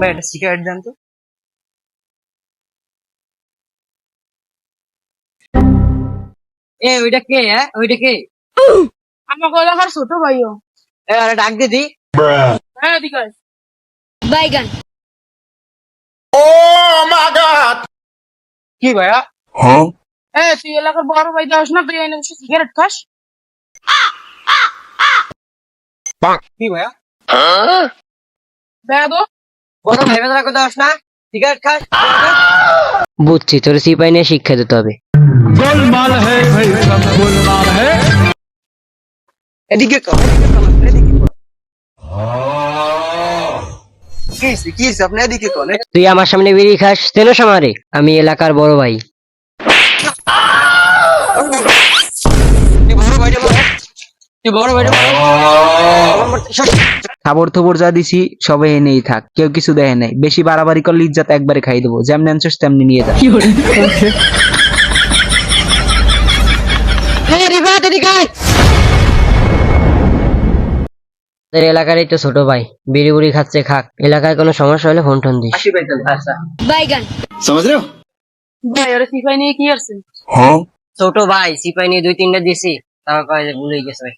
ভাই একটা সিগারেট দেন তো। ওইটা কে? ওইটা কে? আমাকে এলাকার ছোট ভাইও। আরে ডাক দিদি। হ্যাঁ এদিকে আয়। বাইগান। কি ভাইয়া? তুই এলাকার বড় ভাই যাস না, তুই এনে বসে সিগারেট খাস? কি ভাইয়া? বেয়াদ। বড় ভাই বেদনা করতে আস না, সিগারেট খাস? বুঝছি, তোর সিপাই নিয়ে শিক্ষা দিতে হবে। गोलमाल है भाई, सब गोलमाल है। এদিকে কর, এদিকে কর, এদিকে কর। কি হইছে? আপনি এদিকে কর। তুই আমার সামনে বিড়ি খাস, চেনোস আমারে? আমি এলাকার বড় ভাই। তুই বড় ভাইটা বল। তুই বড় ভাইটা বল। খাবার থবর যা দিছি সবাই এনেই থাক, কেউ কিছু দেয় নাই। বেশি বাড়াবাড়ি করলে ইজ্জত একবারে খাই দেবো। যেমনি আনছিস তেমনি নিয়ে যা। তোদের এলাকারই তো ছোট ভাই, বিড়ি বুড়ি খাচ্ছে, খাক। এলাকায় কোনো সমস্যা হলে ফোন টোন দিস। আসি ভাই তাহলে। আচ্ছা বাইগান। ভাই ওরা সিপাই নিয়ে কি আসছে? ছোট ভাই সিপাই নিয়ে 2-3টা দিছি, তারপর কয় যে ভুলে গেছে ভাই।